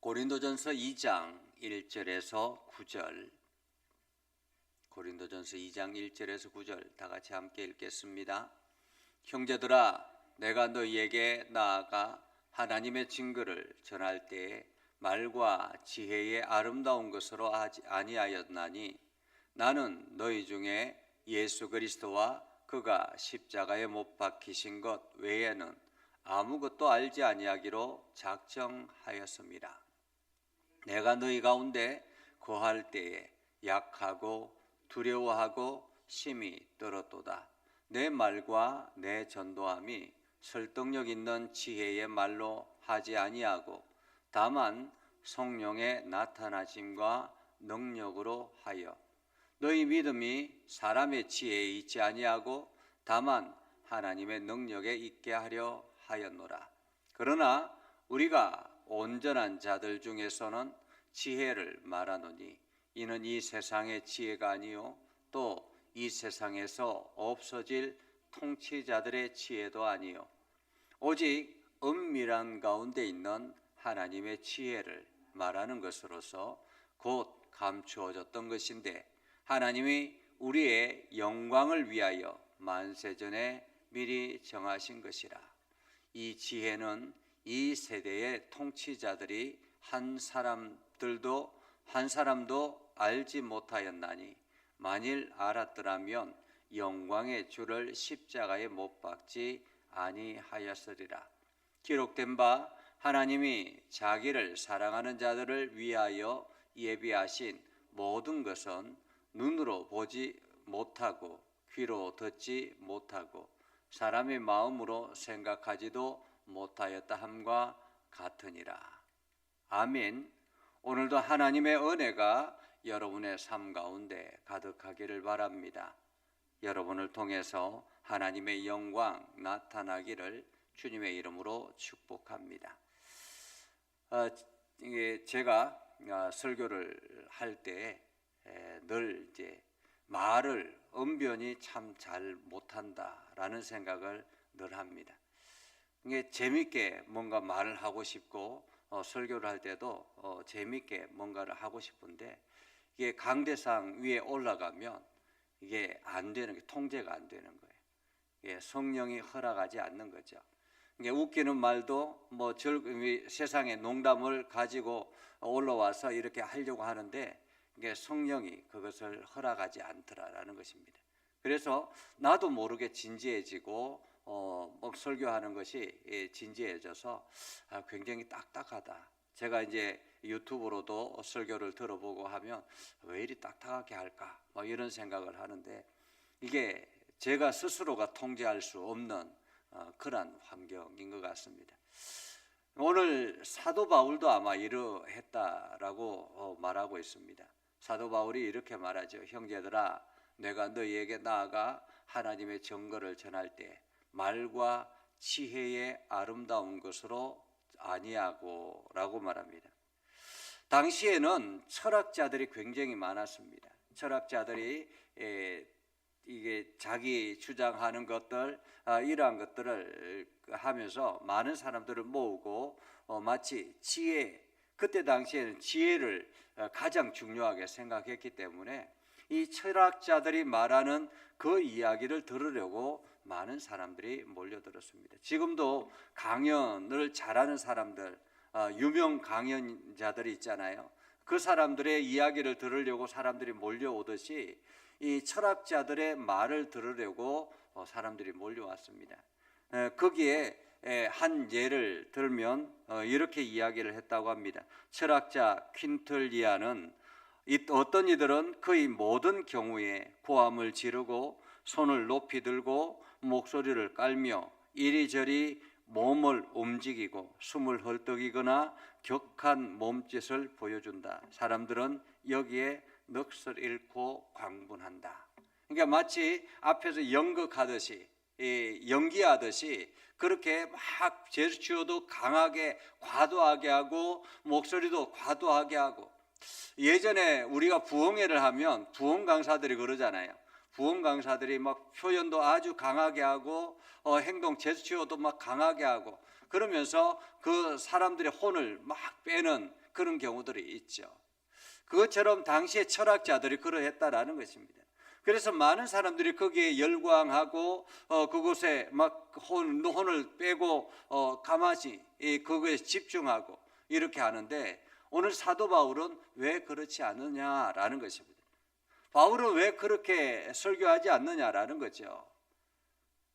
고린도전서 2장 1절에서 9절, 고린도전서 2장 1절에서 9절 다 같이 함께 읽겠습니다. 형제들아, 내가 너희에게 나아가 하나님의 증거를 전할 때에 말과 지혜의 아름다운 것으로 아니하였나니, 나는 너희 중에 예수 그리스도와 그가 십자가에 못 박히신 것 외에는 아무것도 알지 아니하기로 작정하였습니다. 내가 너희 가운데 거할 때에 약하고 두려워하고 심히 떨었도다. 내 말과 내 전도함이 설득력 있는 지혜의 말로 하지 아니하고 다만 성령의 나타나심과 능력으로 하여, 너희 믿음이 사람의 지혜에 있지 아니하고 다만 하나님의 능력에 있게 하려 하였노라. 그러나 우리가 온전한 자들 중에서는 지혜를 말하노니, 이는 이 세상의 지혜가 아니요 또 이 세상에서 없어질 통치자들의 지혜도 아니요 오직 은밀한 가운데 있는 하나님의 지혜를 말하는 것으로서 곧 감추어졌던 것인데, 하나님이 우리의 영광을 위하여 만세전에 미리 정하신 것이라. 이 지혜는 이 세대의 통치자들이 한 사람도 알지 못하였나니, 만일 알았더라면 영광의 주를 십자가에 못 박지 아니하였으리라. 기록된 바 하나님이 자기를 사랑하는 자들을 위하여 예비하신 모든 것은 눈으로 보지 못하고 귀로 듣지 못하고 사람의 마음으로 생각하지도 못하였다 함과 같으니라. 아멘. 오늘도 하나님의 은혜가 여러분의 삶 가운데 가득하기를 바랍니다. 여러분을 통해서 하나님의 영광 나타나기를 주님의 이름으로 축복합니다. 제가 설교를 할 때 늘 이제 말을 언변이 참 잘 못한다라는 생각을 늘 합니다. 이게 재밌게 뭔가 말을 하고 싶고 설교를 할 때도 재밌게 뭔가를 하고 싶은데, 이게 강대상 위에 올라가면 이게 안 되는 게 통제가 안 되는 거예요. 이게 성령이 허락하지 않는 거죠. 이게 웃기는 말도 세상의 농담을 가지고 올라와서 이렇게 하려고 하는데, 이게 성령이 그것을 허락하지 않더라라는 것입니다. 그래서 나도 모르게 진지해지고 설교하는 것이 진지해져서 굉장히 딱딱하다. 제가 이제 유튜브로도 설교를 들어보고 하면 왜 이리 딱딱하게 할까? 이런 생각을 하는데, 이게 제가 스스로가 통제할 수 없는 그런 환경인 것 같습니다. 오늘 사도 바울도 아마 이러했다라고 말하고 있습니다. 사도 바울이 이렇게 말하죠. 형제들아, 내가 너희에게 나아가 하나님의 증거를 전할 때 말과 지혜의 아름다운 것으로 아니하고 라고 말합니다. 당시에는 철학자들이 굉장히 많았습니다. 철학자들이 이게 자기 주장하는 것들, 이러한 것들을 하면서 많은 사람들을 모으고 마치 그때 당시에는 지혜를 가장 중요하게 생각했기 때문에 이 철학자들이 말하는 그 이야기를 들으려고 많은 사람들이 몰려들었습니다. 지금도 강연을 잘하는 사람들, 유명 강연자들이 있잖아요. 그 사람들의 이야기를 들으려고 사람들이 몰려오듯이 이 철학자들의 말을 들으려고 사람들이 몰려왔습니다. 거기에 한 예를 들면 이렇게 이야기를 했다고 합니다. 철학자 퀸틀리아는 어떤 이들은 거의 모든 경우에 고함을 지르고 손을 높이 들고 목소리를 깔며 이리저리 몸을 움직이고 숨을 헐떡이거나 격한 몸짓을 보여준다. 사람들은 여기에 넋을 잃고 광분한다. 그러니까 마치 앞에서 연극하듯이 연기하듯이 그렇게 막 제스처도 강하게 과도하게 하고 목소리도 과도하게 하고, 예전에 우리가 부흥회를 하면 부흥 강사들이 그러잖아요. 부흥 강사들이 막 표현도 아주 강하게 하고 행동 제스처도 막 강하게 하고, 그러면서 그 사람들의 혼을 막 빼는 그런 경우들이 있죠. 그것처럼 당시의 철학자들이 그러했다라는 것입니다. 그래서 많은 사람들이 거기에 열광하고 그곳에 막 혼을 빼고 가만히 그거에 집중하고 이렇게 하는데, 오늘 사도 바울은 왜 그렇지 않느냐라는 것입니다. 바울은 왜 그렇게 설교하지 않느냐라는 거죠.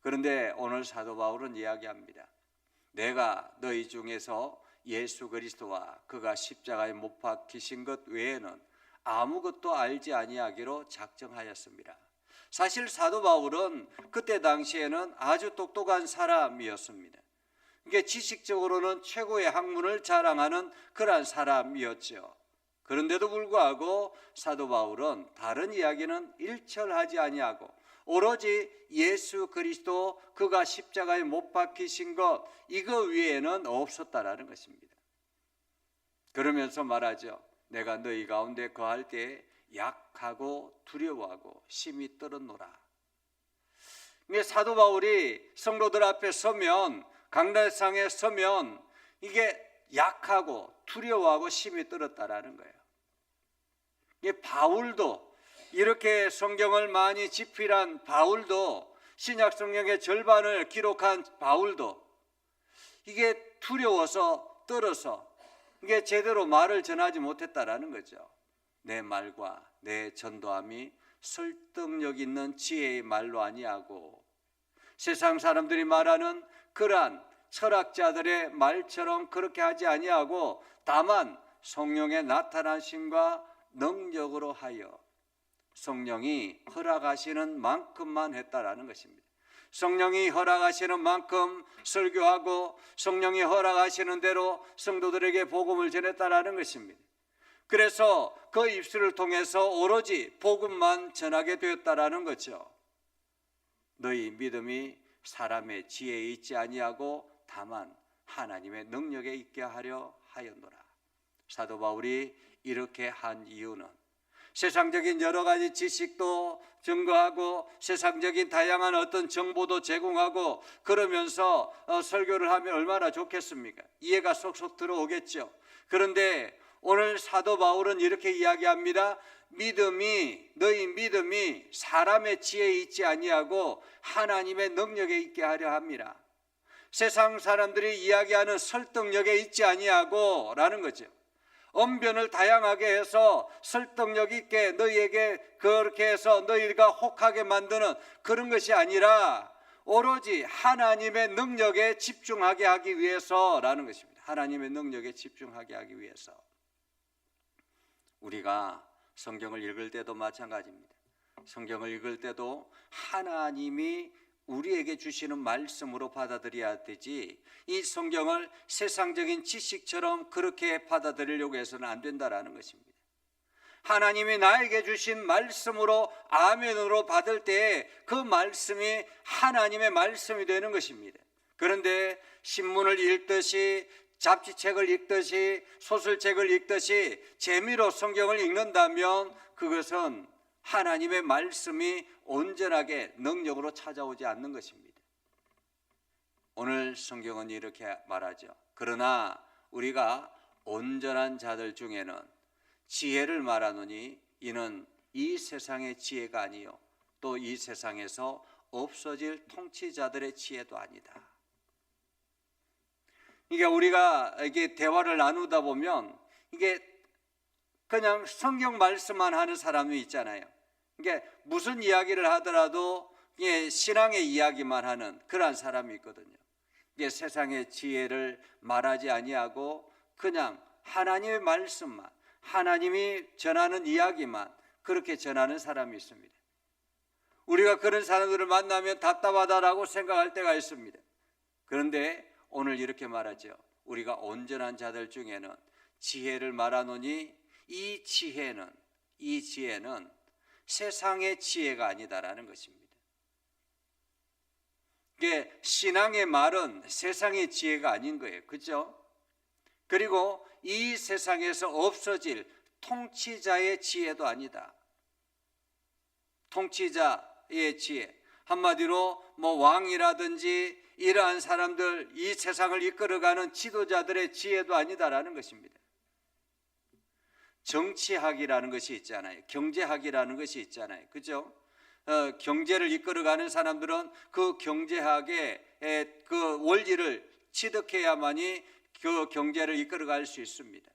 그런데 오늘 사도 바울은 이야기합니다. 내가 너희 중에서 예수 그리스도와 그가 십자가에 못 박히신 것 외에는 아무것도 알지 아니하기로 작정하였습니다. 사실 사도 바울은 그때 당시에는 아주 똑똑한 사람이었습니다. 이게 지식적으로는 최고의 학문을 자랑하는 그러한 사람이었죠. 그런데도 불구하고 사도 바울은 다른 이야기는 일철하지 아니하고 오로지 예수 그리스도 그가 십자가에 못 박히신 것 이거 위에는 없었다라는 것입니다. 그러면서 말하죠. 내가 너희 가운데 거할 때 약하고 두려워하고 심히 떨었노라. 사도 바울이 성도들 앞에 서면, 강대상에 서면 이게 약하고 두려워하고 심히 떨었다라는 거예요. 바울도, 이렇게 성경을 많이 집필한 바울도, 신약 성경의 절반을 기록한 바울도 이게 두려워서 떨어서 이게 제대로 말을 전하지 못했다라는 거죠. 내 말과 내 전도함이 설득력 있는 지혜의 말로 아니하고 세상 사람들이 말하는 그러한 철학자들의 말처럼 그렇게 하지 아니하고 다만 성령의 나타나심과 능력으로 하여 성령이 허락하시는 만큼만 했다라는 것입니다. 성령이 허락하시는 만큼 설교하고 성령이 허락하시는 대로 성도들에게 복음을 전했다라는 것입니다. 그래서 그 입술을 통해서 오로지 복음만 전하게 되었다라는 거죠. 너희 믿음이 사람의 지혜에 있지 아니하고 다만 하나님의 능력에 있게 하려 하였노라. 사도 바울이 이렇게 한 이유는 세상적인 여러 가지 지식도 증거하고 세상적인 다양한 어떤 정보도 제공하고 그러면서 설교를 하면 얼마나 좋겠습니까? 이해가 쏙쏙 들어오겠죠. 그런데 오늘 사도 바울은 이렇게 이야기합니다. 너희 믿음이 사람의 지혜에 있지 아니하고 하나님의 능력에 있게 하려 합니다. 세상 사람들이 이야기하는 설득력에 있지 아니하고 라는 거죠. 언변을 다양하게 해서 설득력 있게 너희에게 그렇게 해서 너희가 혹하게 만드는 그런 것이 아니라 오로지 하나님의 능력에 집중하게 하기 위해서라는 것입니다. 하나님의 능력에 집중하게 하기 위해서. 우리가 성경을 읽을 때도 마찬가지입니다. 성경을 읽을 때도 하나님이 우리에게 주시는 말씀으로 받아들여야 되지, 이 성경을 세상적인 지식처럼 그렇게 받아들이려고 해서는 안 된다라는 것입니다. 하나님이 나에게 주신 말씀으로 아멘으로 받을 때 그 말씀이 하나님의 말씀이 되는 것입니다. 그런데 신문을 읽듯이 잡지책을 읽듯이 소설책을 읽듯이 재미로 성경을 읽는다면 그것은 하나님의 말씀이 온전하게 능력으로 찾아오지 않는 것입니다. 오늘 성경은 이렇게 말하죠. 그러나 우리가 온전한 자들 중에는 지혜를 말하노니 이는 이 세상의 지혜가 아니요 또 이 세상에서 없어질 통치자들의 지혜도 아니다. 이게 우리가 이게 대화를 나누다 보면 이게 그냥 성경 말씀만 하는 사람이 있잖아요. 이게 무슨 이야기를 하더라도 이게 신앙의 이야기만 하는 그러한 사람이 있거든요. 이게 세상의 지혜를 말하지 아니하고 그냥 하나님의 말씀만, 하나님이 전하는 이야기만 그렇게 전하는 사람이 있습니다. 우리가 그런 사람들을 만나면 답답하다라고 생각할 때가 있습니다. 그런데 오늘 이렇게 말하죠. 우리가 온전한 자들 중에는 지혜를 말하노니 이 지혜는 세상의 지혜가 아니다라는 것입니다. 이게 신앙의 말은 세상의 지혜가 아닌 거예요. 그렇죠? 그리고 이 세상에서 없어질 통치자의 지혜도 아니다. 통치자의 지혜, 한마디로 왕이라든지 이러한 사람들, 이 세상을 이끌어가는 지도자들의 지혜도 아니다라는 것입니다. 정치학이라는 것이 있잖아요. 경제학이라는 것이 있잖아요. 그죠? 경제를 이끌어가는 사람들은 그 경제학의 그 원리를 취득해야만이 그 경제를 이끌어갈 수 있습니다.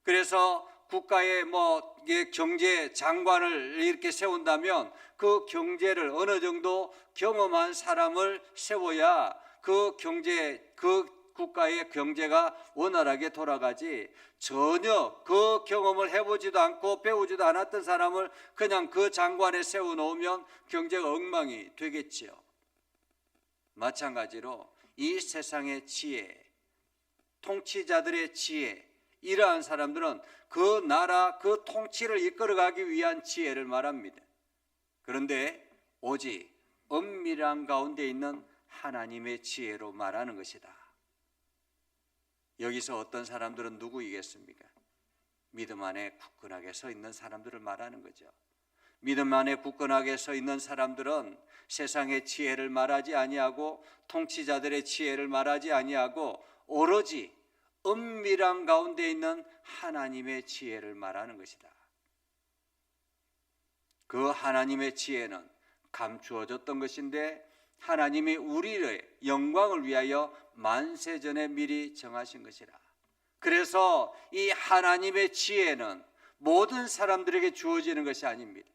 그래서 국가의 경제 장관을 이렇게 세운다면 그 경제를 어느 정도 경험한 사람을 세워야 그 국가의 경제가 원활하게 돌아가지, 전혀 그 경험을 해보지도 않고 배우지도 않았던 사람을 그냥 그 장관에 세워놓으면 경제가 엉망이 되겠지요. 마찬가지로 이 세상의 지혜, 통치자들의 지혜, 이러한 사람들은 그 나라, 그 통치를 이끌어가기 위한 지혜를 말합니다. 그런데 오직 은밀한 가운데 있는 하나님의 지혜로 말하는 것이다. 여기서 어떤 사람들은 누구이겠습니까? 믿음 안에 굳건하게 서 있는 사람들을 말하는 거죠. 믿음 안에 굳건하게 서 있는 사람들은 세상의 지혜를 말하지 아니하고 통치자들의 지혜를 말하지 아니하고 오로지 은밀한 가운데 있는 하나님의 지혜를 말하는 것이다. 그 하나님의 지혜는 감추어졌던 것인데 하나님이 우리의 영광을 위하여 만세전에 미리 정하신 것이라. 그래서 이 하나님의 지혜는 모든 사람들에게 주어지는 것이 아닙니다.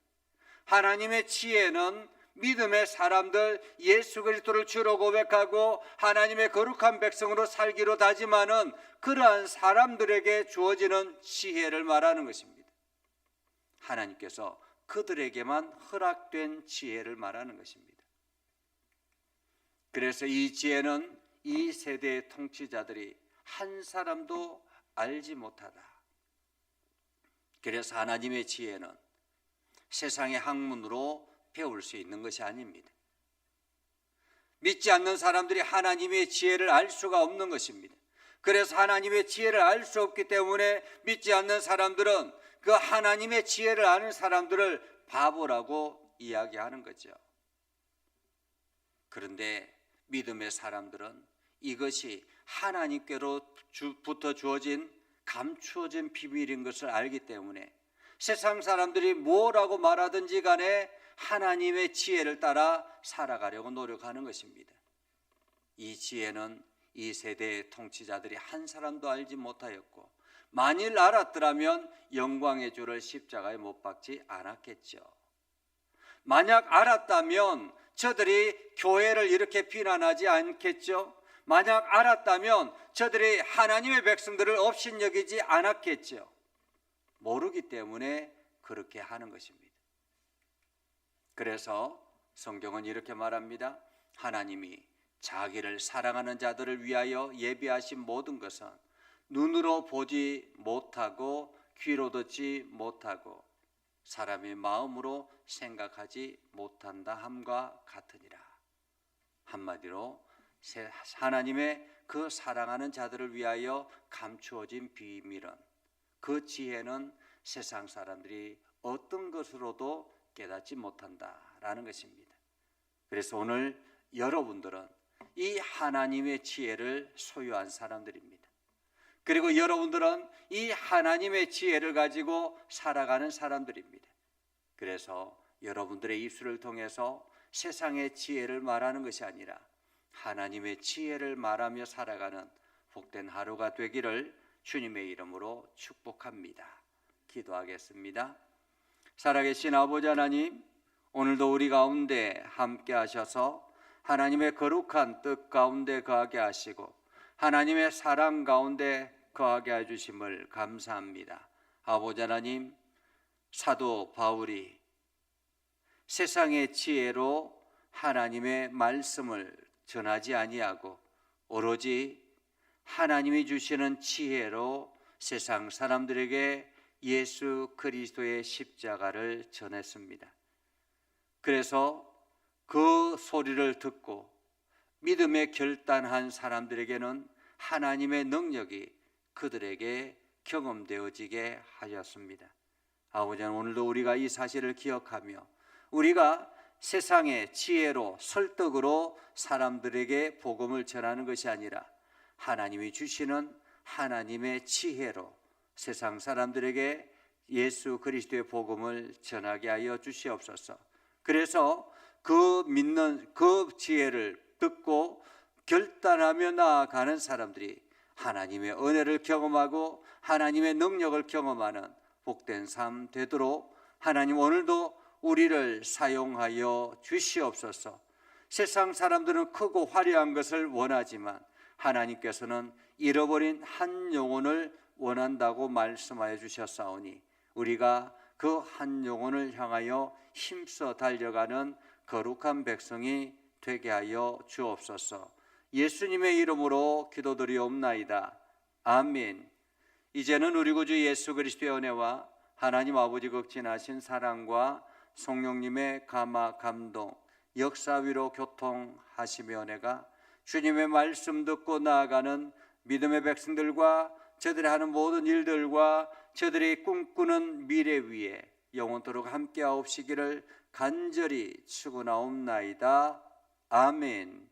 하나님의 지혜는 믿음의 사람들, 예수 그리스도를 주로 고백하고 하나님의 거룩한 백성으로 살기로 다짐하는 그러한 사람들에게 주어지는 지혜를 말하는 것입니다. 하나님께서 그들에게만 허락된 지혜를 말하는 것입니다. 그래서 이 지혜는 이 세대의 통치자들이 한 사람도 알지 못하다. 그래서 하나님의 지혜는 세상의 학문으로 배울 수 있는 것이 아닙니다. 믿지 않는 사람들이 하나님의 지혜를 알 수가 없는 것입니다. 그래서 하나님의 지혜를 알 수 없기 때문에 믿지 않는 사람들은 그 하나님의 지혜를 아는 사람들을 바보라고 이야기하는 거죠. 그런데 믿음의 사람들은 이것이 하나님께로부터 주어진 감추어진 비밀인 것을 알기 때문에 세상 사람들이 뭐라고 말하든지 간에 하나님의 지혜를 따라 살아가려고 노력하는 것입니다. 이 지혜는 이 세대의 통치자들이 한 사람도 알지 못하였고, 만일 알았더라면 영광의 주를 십자가에 못 박지 않았겠죠. 만약 알았다면 저들이 교회를 이렇게 비난하지 않겠죠. 만약 알았다면 저들이 하나님의 백성들을 업신여기지 않았겠죠. 모르기 때문에 그렇게 하는 것입니다. 그래서 성경은 이렇게 말합니다. 하나님이 자기를 사랑하는 자들을 위하여 예비하신 모든 것은 눈으로 보지 못하고 귀로 듣지 못하고 사람의 마음으로 생각하지 못한다 함과 같으니라. 한마디로 하나님의 그 사랑하는 자들을 위하여 감추어진 비밀은, 그 지혜는 세상 사람들이 어떤 것으로도 깨닫지 못한다라는 것입니다. 그래서 오늘 여러분들은 이 하나님의 지혜를 소유한 사람들입니다. 그리고 여러분들은 이 하나님의 지혜를 가지고 살아가는 사람들입니다. 그래서 여러분들의 입술을 통해서 세상의 지혜를 말하는 것이 아니라 하나님의 지혜를 말하며 살아가는 복된 하루가 되기를 주님의 이름으로 축복합니다. 기도하겠습니다. 살아계신 아버지 하나님, 오늘도 우리 가운데 함께 하셔서 하나님의 거룩한 뜻 가운데 거하게 하시고 하나님의 사랑 가운데 거하게 해주심을 감사합니다. 아버지 하나님, 사도 바울이 세상의 지혜로 하나님의 말씀을 전하지 아니하고 오로지 하나님이 주시는 지혜로 세상 사람들에게 예수 그리스도의 십자가를 전했습니다. 그래서 그 소리를 듣고 믿음에 결단한 사람들에게는 하나님의 능력이 그들에게 경험되어지게 하였습니다. 아버지 하나님, 오늘도 우리가 이 사실을 기억하며 우리가 세상의 지혜로 설득으로 사람들에게 복음을 전하는 것이 아니라 하나님이 주시는 하나님의 지혜로 세상 사람들에게 예수 그리스도의 복음을 전하게 하여 주시옵소서. 그래서 그 믿는 그 지혜를 듣고 결단하며 나아가는 사람들이 하나님의 은혜를 경험하고 하나님의 능력을 경험하는 복된 삶 되도록 하나님 오늘도 우리를 사용하여 주시옵소서. 세상 사람들은 크고 화려한 것을 원하지만 하나님께서는 잃어버린 한 영혼을 원한다고 말씀하여 주셨사오니 우리가 그 한 영혼을 향하여 힘써 달려가는 거룩한 백성이 되게 하여 주옵소서. 예수님의 이름으로 기도드리옵나이다. 아멘. 이제는 우리 구주 예수 그리스도의 은혜와 하나님 아버지 극진하신 사랑과 성령님의 감화 감동 역사위로 교통하시며 은혜가 주님의 말씀 듣고 나아가는 믿음의 백성들과 저들이 하는 모든 일들과 저들이 꿈꾸는 미래 위에 영원토록 함께하옵시기를 간절히 축원하옵나이다. 아멘.